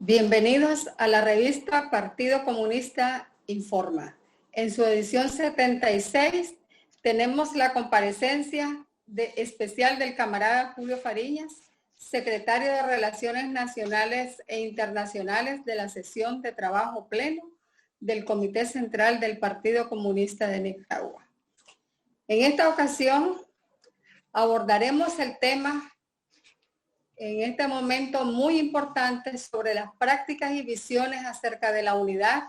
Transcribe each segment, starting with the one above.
Bienvenidos a la revista Partido Comunista Informa. En su edición 76 tenemos la comparecencia especial del camarada Julio Fariñas, secretario de Relaciones Nacionales e Internacionales de la sesión de trabajo pleno del Comité Central del Partido Comunista de Nicaragua. En esta ocasión abordaremos el tema en este momento muy importante sobre las prácticas y visiones acerca de la unidad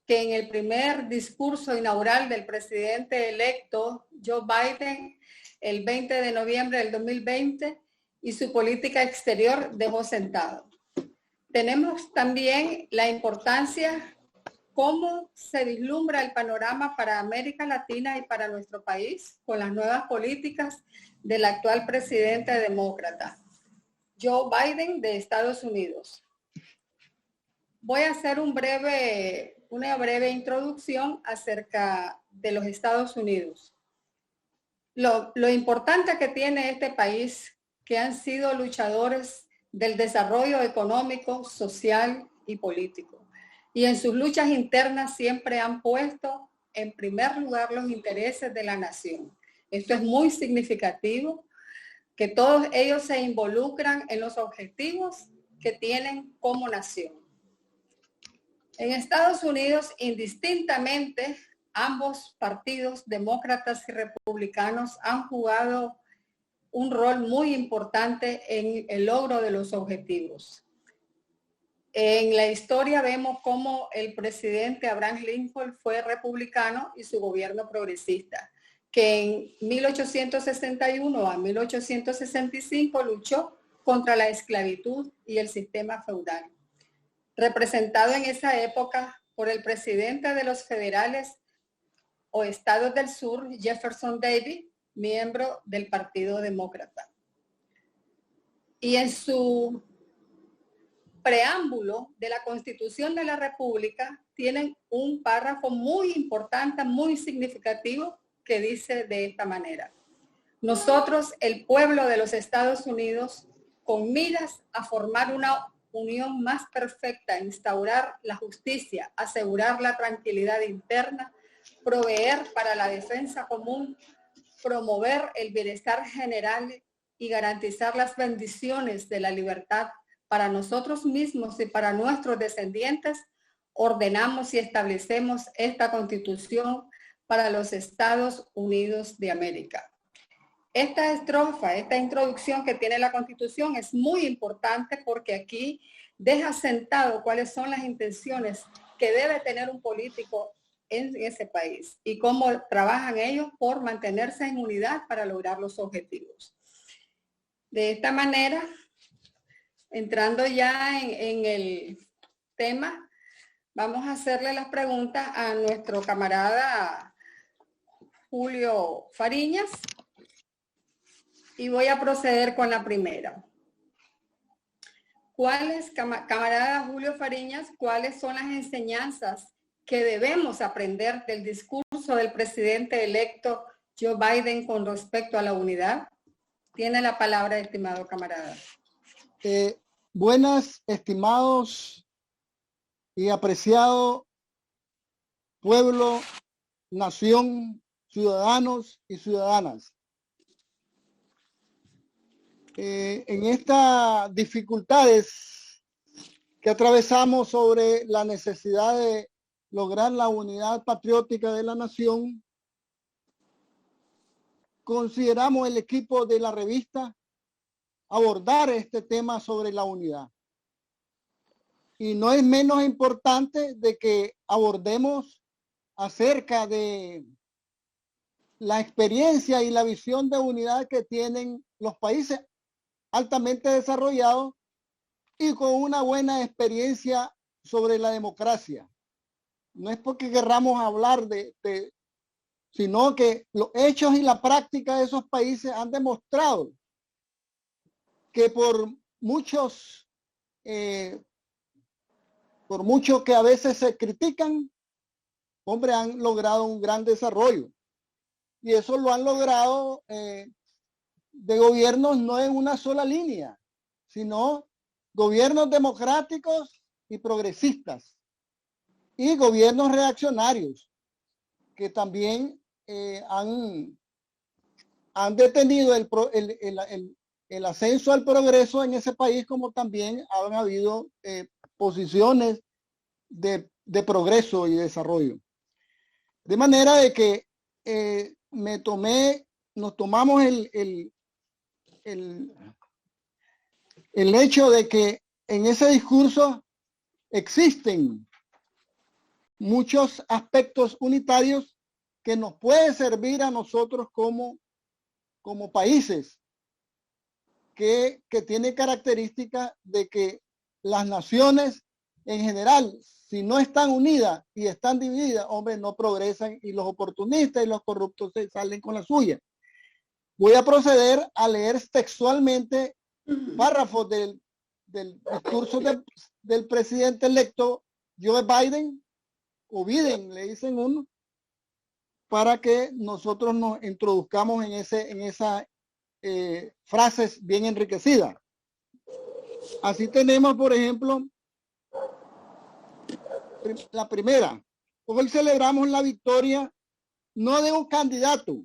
que en el primer discurso inaugural del presidente electo Joe Biden el 20 de noviembre del 2020 y su política exterior dejó sentado. Tenemos también la importancia, cómo se vislumbra el panorama para América Latina y para nuestro país con las nuevas políticas del actual presidente demócrata, Joe Biden de Estados Unidos. Voy a hacer una breve introducción acerca de los Estados Unidos. Lo importante que tiene este país, que han sido luchadores del desarrollo económico, social y político. Y en sus luchas internas siempre han puesto en primer lugar los intereses de la nación. Esto es muy significativo, que todos ellos se involucran en los objetivos que tienen como nación. En Estados Unidos, indistintamente, ambos partidos, demócratas y republicanos, han jugado un rol muy importante en el logro de los objetivos. En la historia vemos cómo el presidente Abraham Lincoln fue republicano y su gobierno progresista, que en 1861 a 1865 luchó contra la esclavitud y el sistema feudal, representado en esa época por el presidente de los federales o estados del sur, Jefferson Davis, miembro del Partido Demócrata. Y en su preámbulo de la Constitución de la República tienen un párrafo muy importante, muy significativo, que dice de esta manera: nosotros, el pueblo de los Estados Unidos, con miras a formar una unión más perfecta, instaurar la justicia, asegurar la tranquilidad interna, proveer para la defensa común, promover el bienestar general y garantizar las bendiciones de la libertad para nosotros mismos y para nuestros descendientes, ordenamos y establecemos esta Constitución para los Estados Unidos de América. Esta estrofa, esta introducción que tiene la Constitución es muy importante porque aquí deja sentado cuáles son las intenciones que debe tener un político en ese país y cómo trabajan ellos por mantenerse en unidad para lograr los objetivos. De esta manera, entrando ya en el tema, vamos a hacerle las preguntas a nuestro camarada Julio Fariñas y voy a proceder con la primera. Camarada Julio Fariñas, cuáles son las enseñanzas que debemos aprender del discurso del presidente electo Joe Biden con respecto a la unidad? Tiene la palabra, estimado camarada. Buenas, estimados y apreciado pueblo, nación, ciudadanos y ciudadanas. En estas dificultades que atravesamos sobre la necesidad de lograr la unidad patriótica de la nación, consideramos el equipo de la revista abordar este tema sobre la unidad. Y no es menos importante de que abordemos acerca de la experiencia y la visión de unidad que tienen los países altamente desarrollados y con una buena experiencia sobre la democracia. No es porque querramos hablar sino que los hechos y la práctica de esos países han demostrado que por mucho que a veces se critican, hombre, han logrado un gran desarrollo. Y eso lo han logrado de gobiernos no en una sola línea, sino gobiernos democráticos y progresistas y gobiernos reaccionarios que también han detenido el ascenso al progreso en ese país, como también han habido posiciones de progreso y desarrollo. De manera de que nos tomamos el hecho de que en ese discurso existen muchos aspectos unitarios que nos pueden servir a nosotros como países que tiene características de que las naciones en general, si no están unidas y están divididas, hombre, no progresan y los oportunistas y los corruptos se salen con la suya. Voy a proceder a leer textualmente párrafos del discurso del presidente electo Joe Biden, o Biden, le dicen uno, para que nosotros nos introduzcamos en esas frases bien enriquecidas. Así tenemos, por ejemplo, la primera. Hoy celebramos la victoria no de un candidato,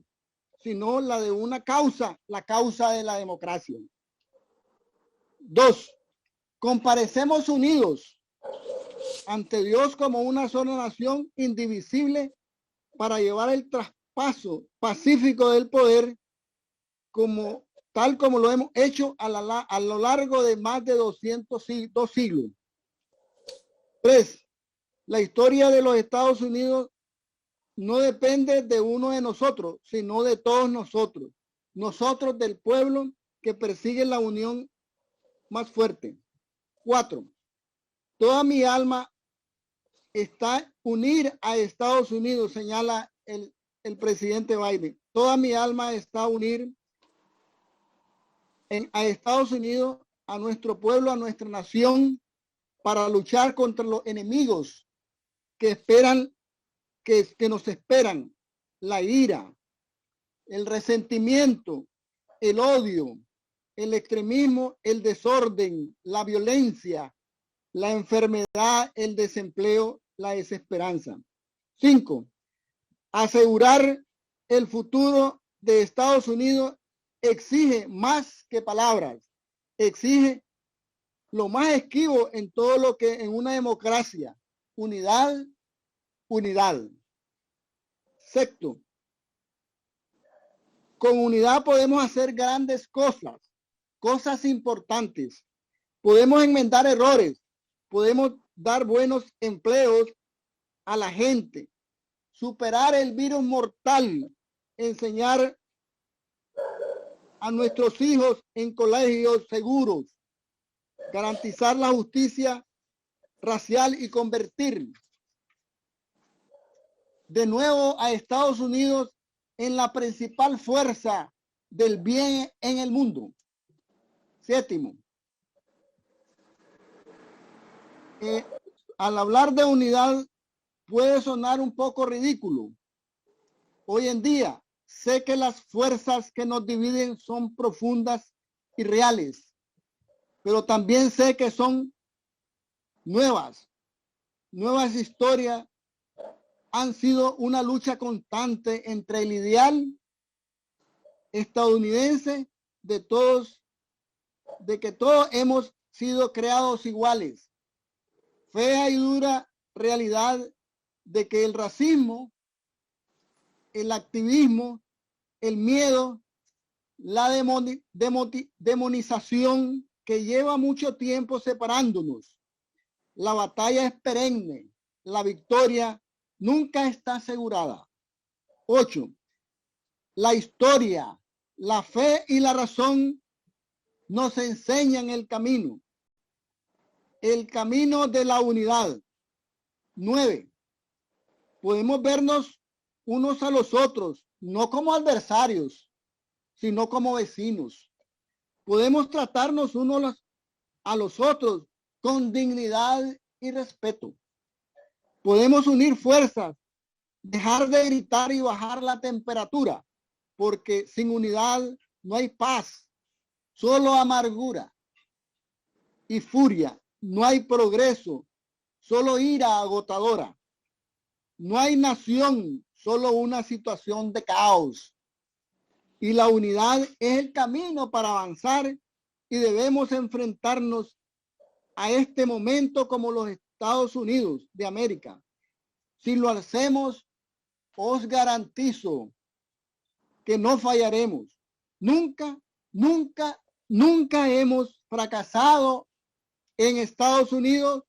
sino la de una causa, la causa de la democracia. 2. Comparecemos unidos ante Dios como una sola nación indivisible para llevar el traspaso pacífico del poder tal como lo hemos hecho a lo largo de más de 202 siglos. 3. La historia de los Estados Unidos no depende de uno de nosotros, sino de todos nosotros. Nosotros del pueblo que persigue la unión más fuerte. 4. Toda mi alma está unir a Estados Unidos, señala el presidente Biden. Toda mi alma está unir a Estados Unidos, a nuestro pueblo, a nuestra nación, para luchar contra los enemigos que nos esperan: la ira, el resentimiento, el odio, el extremismo, el desorden, la violencia, la enfermedad, el desempleo, la desesperanza. 5. Asegurar el futuro de Estados Unidos exige más que palabras, exige lo más esquivo en todo lo que en una democracia: unidad, unidad. 6. Con unidad podemos hacer grandes cosas importantes. Podemos enmendar errores, podemos dar buenos empleos a la gente, superar el virus mortal, enseñar a nuestros hijos en colegios seguros, garantizar la justicia racial y convertir de nuevo a Estados Unidos en la principal fuerza del bien en el mundo. 7. Al hablar de unidad puede sonar un poco ridículo. Hoy en día sé que las fuerzas que nos dividen son profundas y reales, pero también sé que son nuevas historias. Han sido una lucha constante entre el ideal estadounidense de que todos hemos sido creados iguales, fea y dura realidad de que el racismo, el activismo, el miedo, la demonización que lleva mucho tiempo separándonos. La batalla es perenne, la victoria nunca está asegurada. 8. La historia, la fe y la razón nos enseñan el camino de la unidad. 9. Podemos vernos unos a los otros, no como adversarios, sino como vecinos. Podemos tratarnos unos a los otros con dignidad y respeto. Podemos unir fuerzas, dejar de gritar y bajar la temperatura, porque sin unidad no hay paz, solo amargura y furia. No hay progreso, solo ira agotadora. No hay nación, solo una situación de caos. Y la unidad es el camino para avanzar y debemos enfrentarnos a este momento como los Estados Unidos de América. Si lo hacemos, os garantizo que no fallaremos. Nunca, nunca, nunca hemos fracasado en Estados Unidos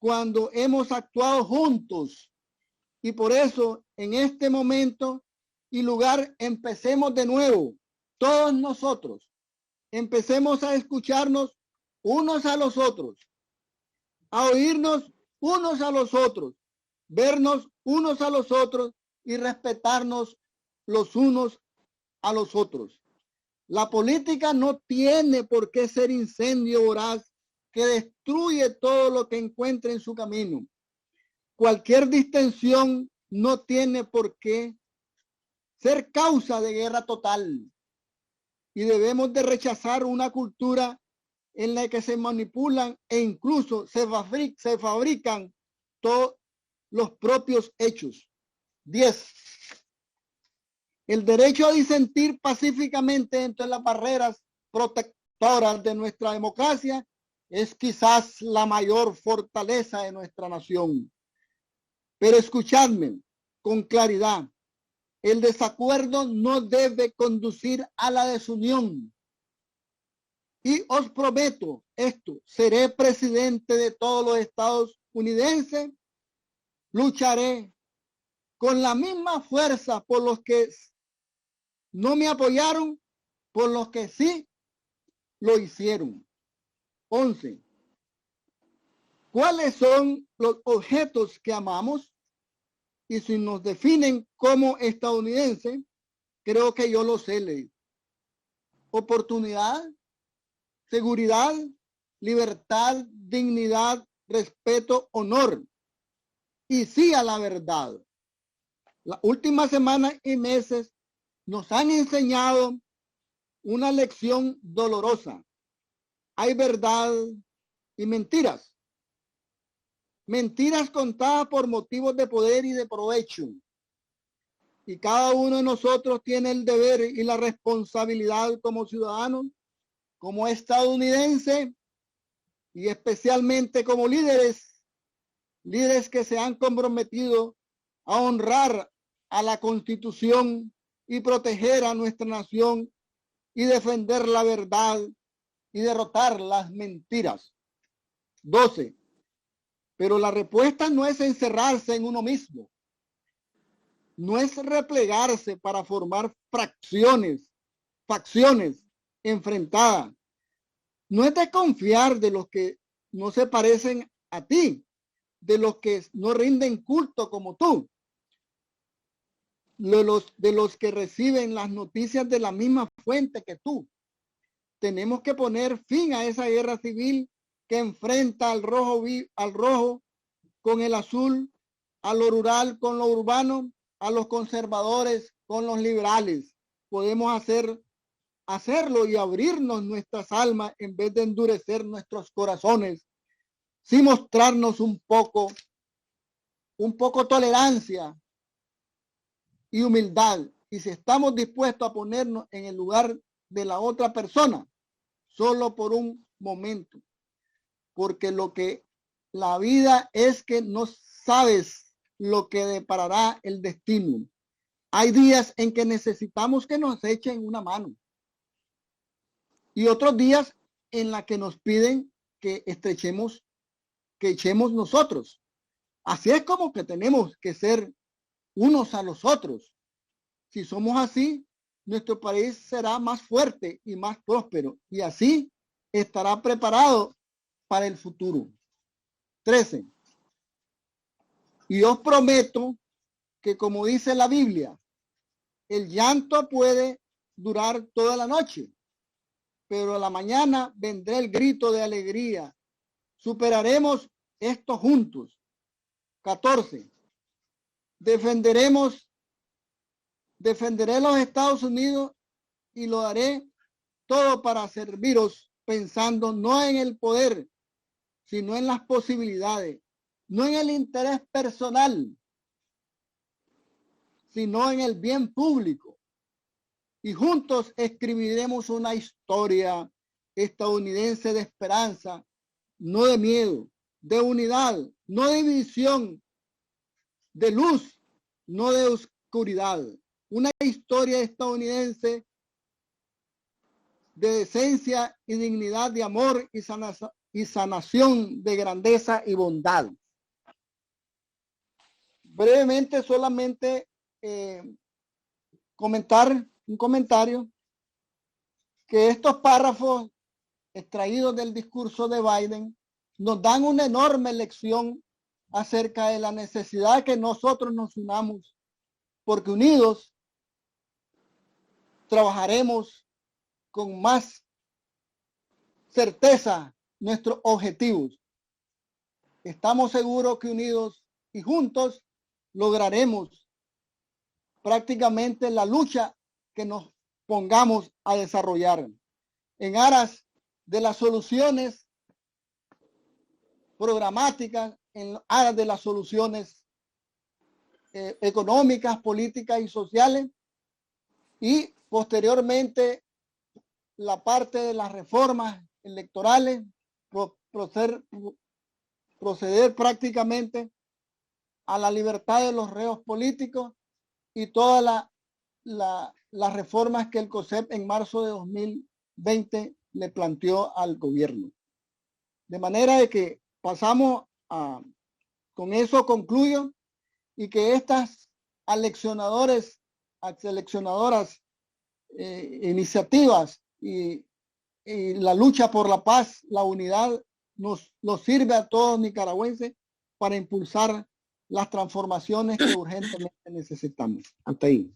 cuando hemos actuado juntos. Y por eso, en este momento y lugar, empecemos de nuevo, todos nosotros. Empecemos a escucharnos unos a los otros, a oírnos unos a los otros, vernos unos a los otros y respetarnos los unos a los otros. La política no tiene por qué ser incendio voraz que destruye todo lo que encuentre en su camino. Cualquier distensión no tiene por qué ser causa de guerra total. Y debemos de rechazar una cultura en la que se manipulan e incluso se fabrican todos los propios hechos. 10. El derecho a disentir pacíficamente entre las barreras protectoras de nuestra democracia es quizás la mayor fortaleza de nuestra nación. Pero escuchadme con claridad. El desacuerdo no debe conducir a la desunión. Y os prometo esto, seré presidente de todos los estadounidenses, lucharé con la misma fuerza por los que no me apoyaron, por los que sí lo hicieron. 11. ¿Cuáles son los objetos que amamos? Y si nos definen como estadounidenses, creo que yo lo sé. Oportunidad, seguridad, libertad, dignidad, respeto, honor. Y sí a la verdad. Las últimas semanas y meses nos han enseñado una lección dolorosa. Hay verdad y mentiras. Mentiras contadas por motivos de poder y de provecho. Y cada uno de nosotros tiene el deber y la responsabilidad como ciudadanos, como estadounidense y especialmente como líderes que se han comprometido a honrar a la Constitución y proteger a nuestra nación y defender la verdad y derrotar las mentiras. 12. Pero la respuesta no es encerrarse en uno mismo. No es replegarse para formar facciones enfrentadas. No es desconfiar de los que no se parecen a ti, de los que no rinden culto como tú, de los que reciben las noticias de la misma fuente que tú. Tenemos que poner fin a esa guerra civil que enfrenta al rojo con el azul, a lo rural con lo urbano, a los conservadores con los liberales. Podemos hacerlo y abrirnos nuestras almas en vez de endurecer nuestros corazones, sí mostrarnos un poco tolerancia y humildad. Y si estamos dispuestos a ponernos en el lugar de la otra persona, solo por un momento, porque lo que la vida es que no sabes lo que deparará el destino. Hay días en que necesitamos que nos echen una mano y otros días en la que nos piden que echemos nosotros. Así es como que tenemos que ser unos a los otros. Si somos así, nuestro país será más fuerte y más próspero y así estará preparado para el futuro. 13. Y os prometo que, como dice la Biblia, el llanto puede durar toda la noche, pero a la mañana vendrá el grito de alegría. Superaremos esto juntos. 14. Defenderé los Estados Unidos y lo haré todo para serviros, pensando no en el poder, sino en las posibilidades. no en el interés personal, sino en el bien público. Y juntos escribiremos una historia estadounidense de esperanza, no de miedo, de unidad, no de división, de luz, no de oscuridad. Una historia estadounidense de decencia y dignidad, de amor y sanación, de grandeza y bondad. Brevemente, solamente un comentario, que estos párrafos extraídos del discurso de Biden nos dan una enorme lección acerca de la necesidad de que nosotros nos unamos, porque unidos trabajaremos con más certeza nuestros objetivos. Estamos seguros que unidos y juntos lograremos prácticamente la lucha que nos pongamos a desarrollar en aras de las soluciones programáticas, en aras de las soluciones económicas, políticas y sociales, y posteriormente la parte de las reformas electorales, proceder prácticamente a la libertad de los reos políticos y todas las reformas que el COSEP en marzo de 2020 le planteó al gobierno. De manera de que pasamos con eso concluyo, y que estas seleccionadoras iniciativas y la lucha por la paz, la unidad, nos sirve a todos nicaragüenses para impulsar las transformaciones que urgentemente necesitamos. Hasta ahí.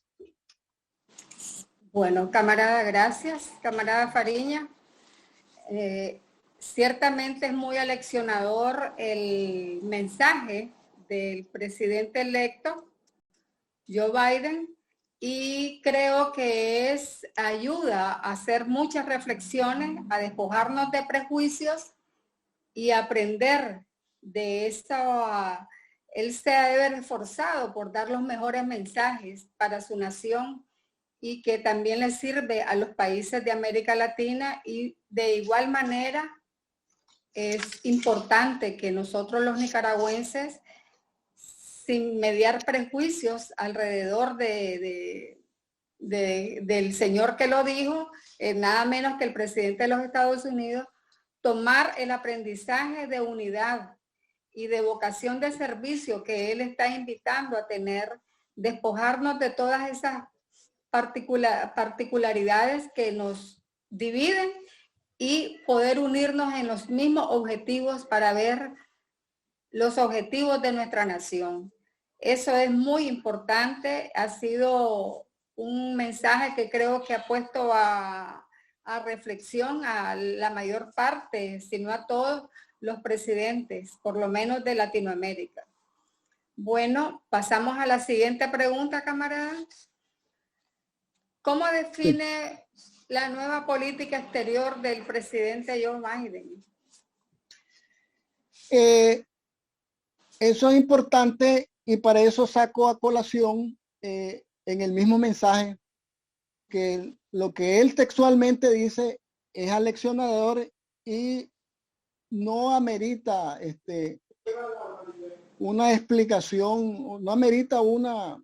Bueno, camarada, gracias. Camarada Fariña, ciertamente es muy aleccionador el mensaje del presidente electo, Joe Biden, y creo que ayuda a hacer muchas reflexiones, a despojarnos de prejuicios y aprender de esto. Él se ha de ver esforzado por dar los mejores mensajes para su nación y que también le sirve a los países de América Latina, y de igual manera es importante que nosotros los nicaragüenses, sin mediar prejuicios alrededor del señor que lo dijo, nada menos que el presidente de los Estados Unidos, tomar el aprendizaje de unidad y de vocación de servicio que él está invitando a tener, despojarnos de todas esas particularidades que nos dividen y poder unirnos en los mismos objetivos para ver los objetivos de nuestra nación. Eso es muy importante. Ha sido un mensaje que creo que ha puesto a reflexión a la mayor parte, si no a todos los presidentes, por lo menos de Latinoamérica. Bueno, pasamos a la siguiente pregunta, camaradas. ¿Cómo define la nueva política exterior del presidente Joe Biden? Eso es importante, y para eso saco a colación en el mismo mensaje que lo que él textualmente dice es aleccionador y no amerita una explicación, no amerita una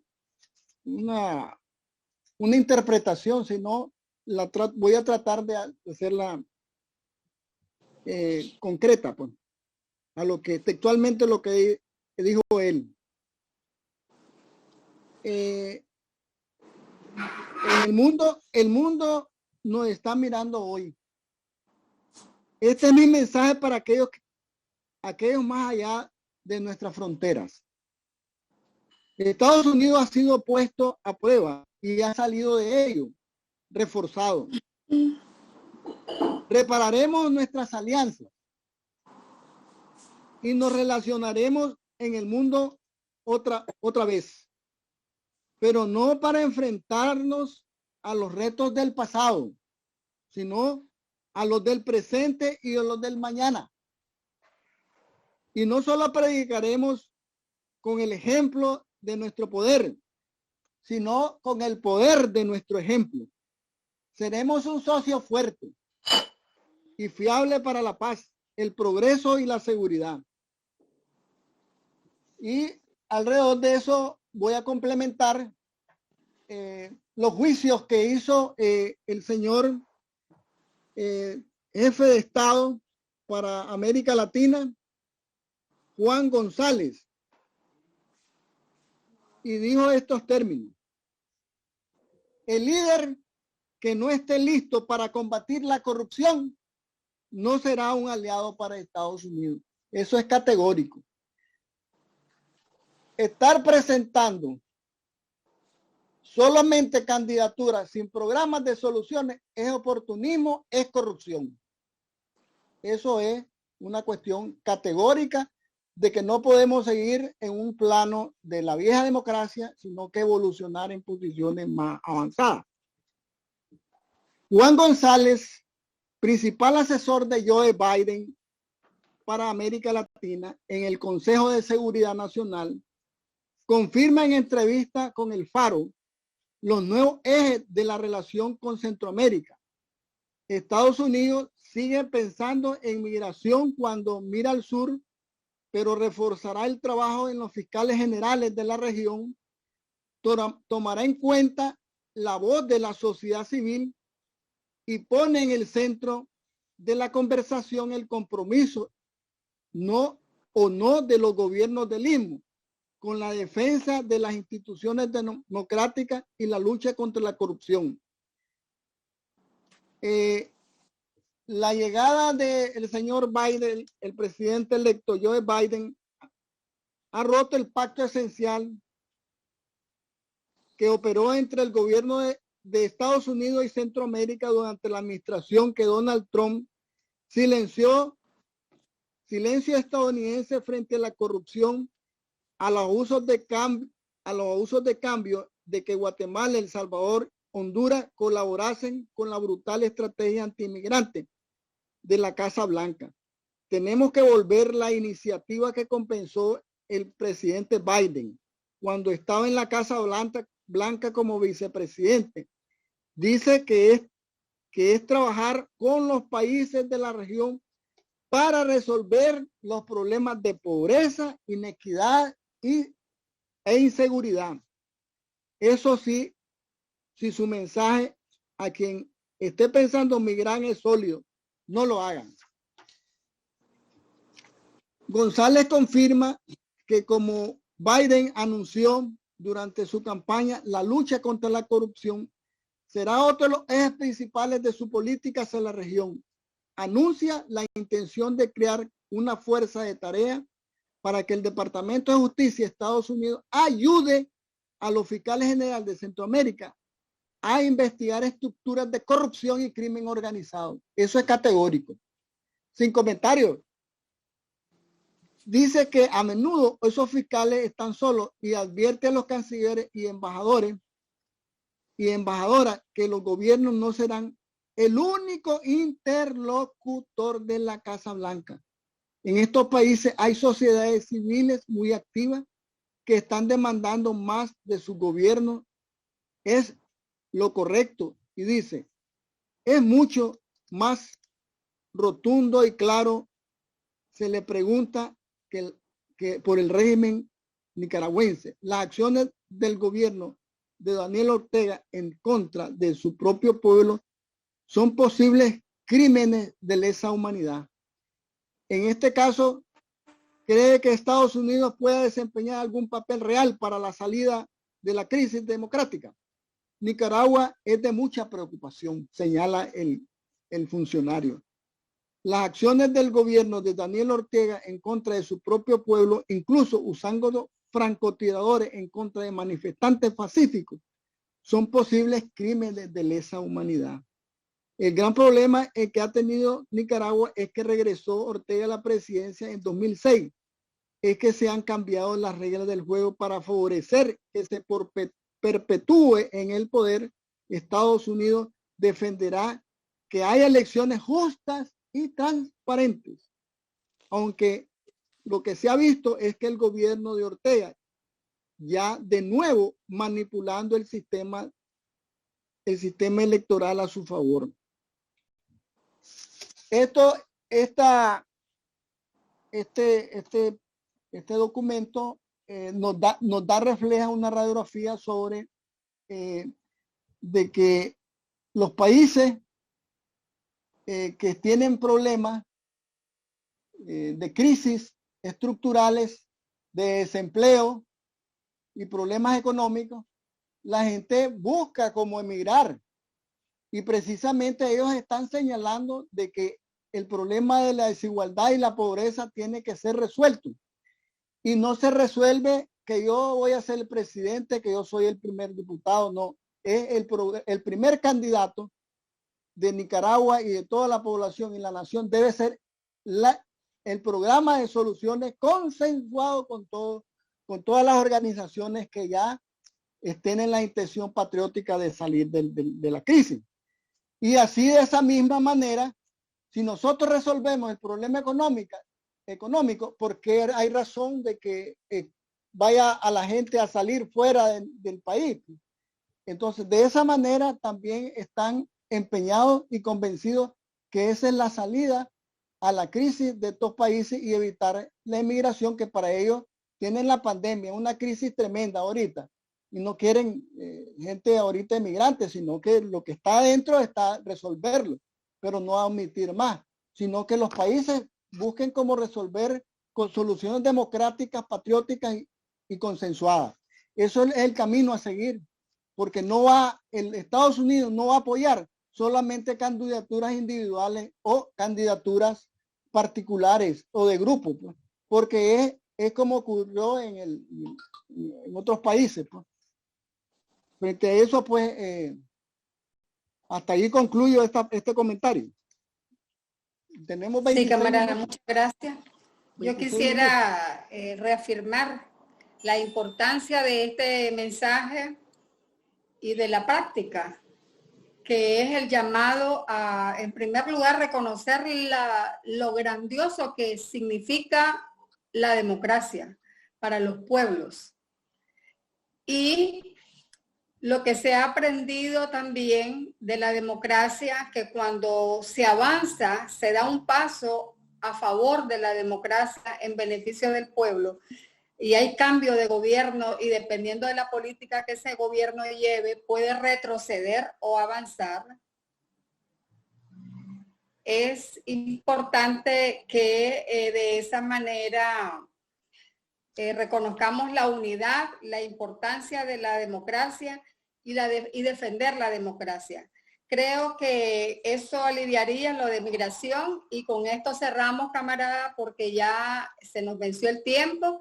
interpretación, sino voy a tratar de hacerla concreta, pues, a lo que textualmente lo que dijo él. El mundo nos está mirando hoy. Este es mi mensaje para aquellos más allá de nuestras fronteras. Estados Unidos ha sido puesto a prueba y ha salido de ello reforzado. Repararemos nuestras alianzas y nos relacionaremos en el mundo otra vez, pero no para enfrentarnos a los retos del pasado, sino a los del presente y a los del mañana. Y no solo predicaremos con el ejemplo de nuestro poder, sino con el poder de nuestro ejemplo. Seremos un socio fuerte y fiable para la paz, el progreso y la seguridad. Y alrededor de eso voy a complementar los juicios que hizo el señor jefe de Estado para América Latina, Juan González, y dijo estos términos: el líder que no esté listo para combatir la corrupción no será un aliado para Estados Unidos. Eso es categórico. Estar presentando solamente candidaturas sin programas de soluciones es oportunismo, es corrupción. Eso es una cuestión categórica de que no podemos seguir en un plano de la vieja democracia, sino que evolucionar en posiciones más avanzadas. Juan González, principal asesor de Joe Biden para América Latina en el Consejo de Seguridad Nacional, confirma en entrevista con El Faro los nuevos ejes de la relación con Centroamérica. Estados Unidos sigue pensando en migración cuando mira al sur, pero reforzará el trabajo en los fiscales generales de la región, tomará en cuenta la voz de la sociedad civil y pone en el centro de la conversación el compromiso no de los gobiernos del istmo con la defensa de las instituciones democráticas y la lucha contra la corrupción. La llegada del señor Biden, el presidente electo Joe Biden, ha roto el pacto esencial que operó entre el gobierno de Estados Unidos y Centroamérica durante la administración que Donald Trump silencio estadounidense frente a la corrupción, a los usos de cambio de que Guatemala, El Salvador, Honduras colaborasen con la brutal estrategia antiinmigrante de la Casa Blanca. Tenemos que volver la iniciativa que compensó el presidente Biden cuando estaba en la Casa Blanca como vicepresidente. Dice que es trabajar con los países de la región para resolver los problemas de pobreza, inequidad e inseguridad. Eso sí, si su mensaje a quien esté pensando migrar es sólido, no lo hagan. González confirma que, como Biden anunció durante su campaña, la lucha contra la corrupción será otro de los ejes principales de su política hacia la región. Anuncia la intención de crear una fuerza de tarea para que el Departamento de Justicia de Estados Unidos ayude a los fiscales generales de Centroamérica a investigar estructuras de corrupción y crimen organizado. Eso es categórico. Sin comentarios. Dice que a menudo esos fiscales están solos y advierte a los cancilleres y embajadores y embajadoras que los gobiernos no serán el único interlocutor de la Casa Blanca. En estos países hay sociedades civiles muy activas que están demandando más de su gobierno. Es lo correcto. Y dice, es mucho más rotundo y claro. Se le pregunta que por el régimen nicaragüense, las acciones del gobierno de Daniel Ortega en contra de su propio pueblo son posibles crímenes de lesa humanidad. En este caso, ¿cree que Estados Unidos pueda desempeñar algún papel real para la salida de la crisis democrática? Nicaragua es de mucha preocupación, señala el funcionario. Las acciones del gobierno de Daniel Ortega en contra de su propio pueblo, incluso usando francotiradores en contra de manifestantes pacíficos, son posibles crímenes de lesa humanidad. El gran problema que ha tenido Nicaragua es que regresó Ortega a la presidencia en 2006. Es que se han cambiado las reglas del juego para favorecer que se perpetúe en el poder. Estados Unidos defenderá que haya elecciones justas y transparentes, aunque lo que se ha visto es que el gobierno de Ortega ya de nuevo manipulando el sistema electoral a su favor. Este documento refleja una radiografía sobre de que los países que tienen problemas de crisis estructurales, de desempleo y problemas económicos, la gente busca cómo emigrar. Y precisamente ellos están señalando de que el problema de la desigualdad y la pobreza tiene que ser resuelto. Y no se resuelve que yo voy a ser el presidente, que yo soy el primer diputado, no. Es el primer candidato de Nicaragua y de toda la población y la nación debe ser el programa de soluciones consensuado con todas las organizaciones que ya estén en la intención patriótica de salir de la crisis. Y así, de esa misma manera, si nosotros resolvemos el problema económico, porque hay razón de que vaya a la gente a salir fuera del país. Entonces, de esa manera también están empeñados y convencidos que esa es la salida a la crisis de estos países y evitar la emigración, que para ellos tienen la pandemia, una crisis tremenda ahorita. Y no quieren gente ahorita emigrante, sino que lo que está adentro está resolverlo, pero no a omitir más, sino que los países busquen cómo resolver con soluciones democráticas, patrióticas y consensuadas. Eso es el camino a seguir, porque el Estados Unidos no va a apoyar solamente candidaturas individuales o candidaturas particulares o de grupo, pues, porque es como ocurrió en otros países, pues. Frente a eso, pues, hasta ahí concluyo este comentario. Tenemos 26 Sí, camarada, minutos. muchas gracias. Yo quisiera reafirmar la importancia de este mensaje y de la práctica, que es el llamado a, en primer lugar, reconocer lo grandioso que significa la democracia para los pueblos. Y lo que se ha aprendido también de la democracia, que cuando se avanza, se da un paso a favor de la democracia en beneficio del pueblo, y hay cambio de gobierno, y dependiendo de la política que ese gobierno lleve, puede retroceder o avanzar. Es importante que de esa manera reconozcamos la unidad, la importancia de la democracia y defender la democracia. Creo que eso aliviaría lo de migración, y con esto cerramos, camarada, porque ya se nos venció el tiempo.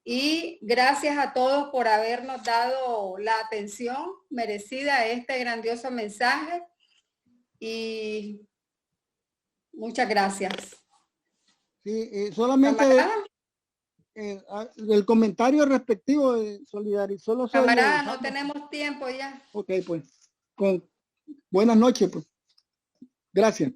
Y gracias a todos por habernos dado la atención merecida a este grandioso mensaje. Y muchas gracias. Sí, solamente el comentario respectivo de solidarizó. Camarada, no tenemos tiempo ya. Ok, pues. Buenas noches, pues. Gracias.